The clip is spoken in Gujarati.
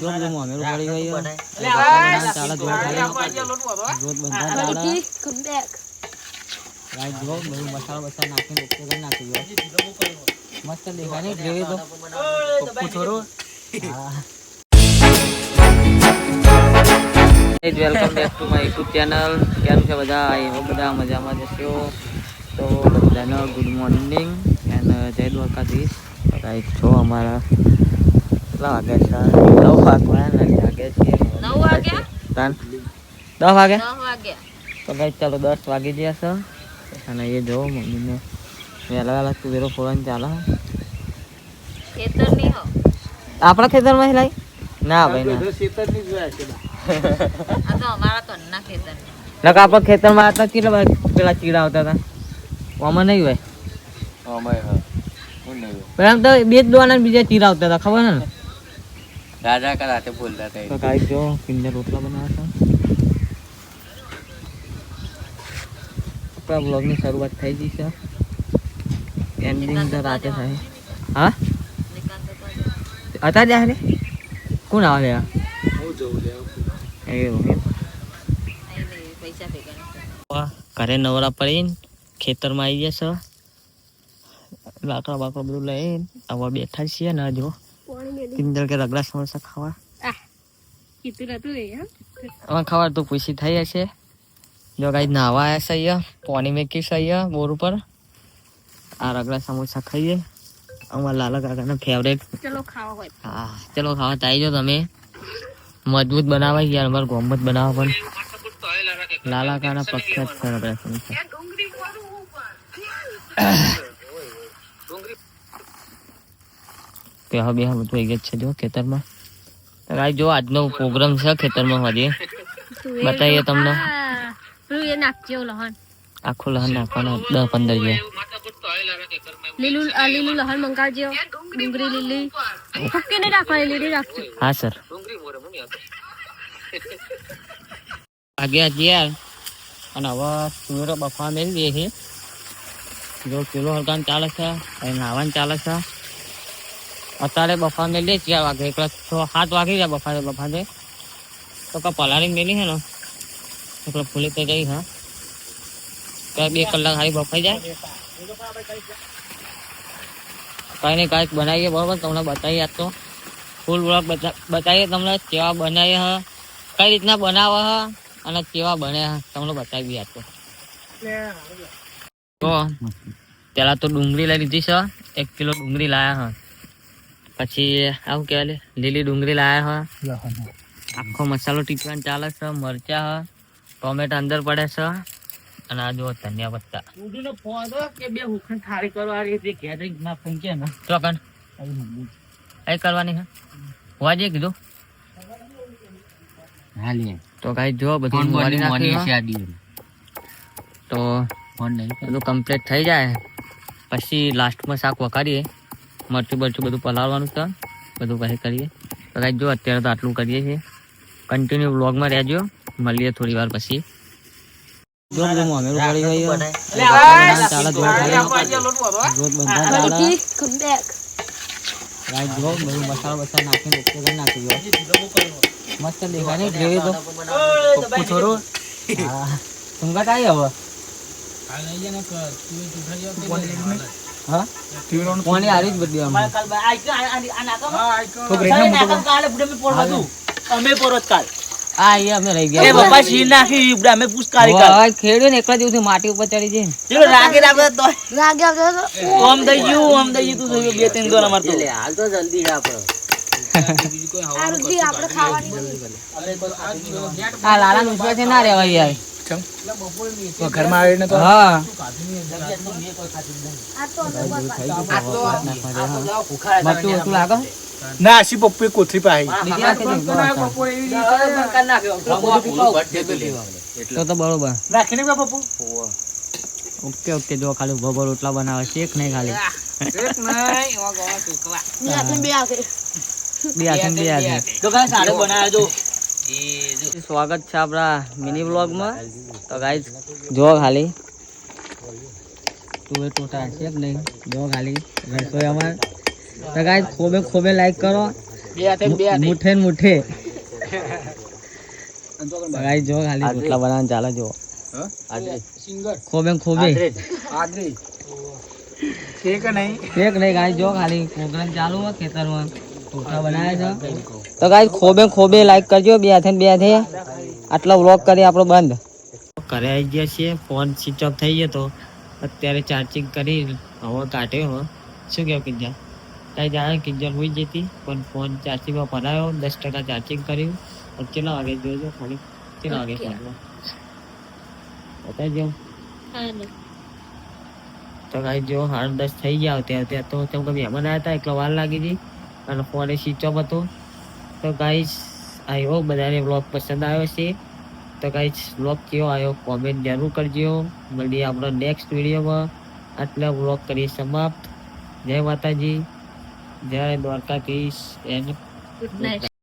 જો જો મોમેરો પડી ગયો ચાલે જો રોજ બંધા ચાલે ગાઈસ જો બધું મસાલો નાખીને ઓકે કરી નાખ્યો મસ્ત દેખાય ને જોઈએ તો પપ્પુ છોરો welcome back to my YouTube channel. કેમ છે બધા? બધા મજામાં જશો તો બધાનો ગુડ મોર્નિંગ એન્ડ જય દ્વારકાધીશ. ગાઈસ છો અમારા કેટલા વાગ્યા છે? 9 વાગ્યા છે. 9 વાગ્યા 10 વાગ્યા તો ગાઈસ ચાલો 10 વાગી ગયા છે અને એ જો મમ્મીને વહેલા તુવેરો ફોરન ચાલે ખેતરની હો આપણા ખેતરમાં લાઈ ના ભાઈ ના ખેતરની જોયા છે આ તો અમારા તો ના ખેતર લગા આપણા ખેતરમાં હતા કેટલા પેલા ચીડા આવતા હતા ઓમાં નહીં હોય ઓમાં હા કોણ નહીં હોય એમ તો બે જ દોવાના બીજા ચીડા આવતા હતા ખબર ને રાજા કા રાતે બોલતા હતા તો ગાઈસ જો કિંજર રોટલા બનાવતા આપણા બ્લોગની શરૂઆત થઈ ગઈ છે એન્ડિંગ તો રાતે થાય હા आता जा रे કોણ આવે લે હું જોઉં લે એવું એમ પૈસા ભેગા ઘરે નવરા પડીને ખેતરમાં આવી જશે લાકડા બાકડા બધું લઈને આવા બેઠા છીએ ને જો કિંજર કે રગડા સમોસા ખાવા હવે ખાવા તો પૂછી થઈ હશે જો ગાઈ નાવા આવ્યા છે અહીંયા પાણી મેકી છે અહીંયા બોર ઉપર આ રગડા સમોસા ખાઈએ અમારા લાલા કાકાના ફેવરેટ. ચલો ખાવા હોય હા ચલો ખાવા તો આવી જાઓ તમે મજબૂત બનાવા યાર અમારે ગોમત બનાવવા પણ લાલા કાકાના પ્રખ્યાત છે રગડા સમોસા. બે બધું આવી ગયું છે જો ખેતરમાં જો આજનો પ્રોગ્રામ છે ખેતરમાં હજી બતાવીએ તમને આખું લહન નાખવાનું 10-15 જેવા લીલું લહન મંગાવજો ડુંગળી લીલી ફૂકી ને રાખવાની લીલી રાખજો હા સર આગળ યાર અને હવે સુરો બફા મેળ દે છે જો કિલો હરકાન ચાલે છે અને નાવાન ચાલે છે અત્યારે બફા મેળ દે 4 વાગે એકલા 7 વાગી જાય બફા દે તો કા પલાળી મેલી છે ને એકલા ફૂલી તો ગઈ હા 2 કલાક હારી બફાઈ જાય કઈ ને કઈક બનાવીએ બરોબર તમને બતાવીએ આજ તો ફૂલ બ્લોગ બતાવીએ તમને કેવા બનાવીએ હ કઈ રીતના બનાવે હ અને કેવા બને હ તમને બતાવીએ આજ તો પેલા તો ડુંગળી લઈ લીધી છે 1 કિલો ડુંગળી લાયા હ પછી આવું કહેવાય લીલી ડુંગળી લાયા હ આખો મસાલો ટીકવાનો ચાલે છે મરચા હ ટોમેટા અંદર પડે છે અને આ જો ધનિયા પત્તા ઉડીનો ફોદો કે બે હુખણ થાળી કરવા આ રીતે ઘેર ના ફંકે ને તો કન આઈ કરવાની હે વાજે કીધું હાલી તો ગાઈ જો બધું મોરી નાખી તો ફોન નહીં બધું કમ્પ્લીટ થઈ જાય પછી લાસ્ટમાં શાક વઘારીએ મરચું બધું પલાળવાનું છે બધું પછી કરીએ તો ગાઈ જો અત્યારે તો આટલું કરીએ છીએ કન્ટિન્યુ વ્લોગમાં રહેજો મળીએ થોડી વાર પછી જો જો મોમેરો પડી ગયો ચાલે જો રોજ બંધા ચાલે ગાઈસ જો બધું મસાલો નાખીને ઓકે કરી નાખ્યો મસ્ત દેખાય ને જોઈએ તો પપ્પુ છોરો હા સંગત આવી હવે હા પાણી આરી જ બધી અમે પરત કાલ આ એ અમે રહી ગયા એ બાપા શીર નાખી ઉડા અમે પૂછકારી કર ઓય ખેડ્યો ને એકલા દિવસે માટી ઉપર ચડી જઈને ચલો રાગે તો ઓમ દઈ તું જોયો 2-3 દોર અમાર તો લે હાલ તો જલ્દી હે આપણો બીજું કોઈ હવા નથી આપણે ખાવાની આ લાલા નુસવા છે ના રેવા યાર ચમ તો ઘરમાં આવીને તો હા આ તો મતું તું લાગે ના આશી પપ્પુ કોથરી પાહી તો બરોબર રાખીને પપ્પુ ઓકે જો ખાલી ભબર રોટલા બનાવે છે એક નહીં ખાલી એક નહીં એવા ગોવા સુકવા બે આખે તો ગાઈસ સાડે બનાવજો સ્વાગત છે આપણા મિની વ્લોગમાં તો ગાઈસ જો ખાલી તું ટોટા છે કે નહીં જો ખાલી રસોઈ અમાર તો ગાઈસ ખોબે લાઈક કરો મુઠે ને મુઠે ગાઈસ જો ખાલી રોટલા બનાવવાનું ચાલે જો ખોબે ખોબે કેક નહીં ગાઈસ જો ખાલી પ્રોગ્રામ ચાલુ હોય ખેતરમાં રોટલા બનાવ્યા છે તો ગાઈસ ખોબે ખોબે લાઈક કરજો બે હાથે આટલો વ્લોગ કરી આપણો બંધ ઘરે આવી ગયા છીએ ફોન સ્વિચ ઓફ થઈ ગયો તો અત્યારે ચાર્જિંગ કરી હવે કાઢ્યો હો શું કેવું કિંજલ કઈ જાણે કિંજલ હોઈ જતી પણ ફોન ચાર્જિંગમાં ભરાયો 10% ચાર્જિંગ કર્યું કેટલા વાગે જોજો ખાલી કેટલા વાગે બતાવી દઉં તો ગાઈ જો 10:30 થઈ ગયા ત્યાં તો કેમ કે મહેમાન આવ્યા હતા એટલે વાર લાગી હતી અને ફોન સ્વિચ ઓફ હતો તો ગાઈસ આઈ હોપ બધાને વ્લોગ પસંદ આવ્યો છે તો ગાઈસ વ્લોગ કેવો આવ્યો કોમેન્ટ જરૂર કરજો મળીએ આપણો નેક્સ્ટ વિડીયોમાં આટલા વ્લોગ કરીએ સમાપ્ત જય માતાજી જય દ્વારકાધીશ એન્ડ ગુડ નાઇટ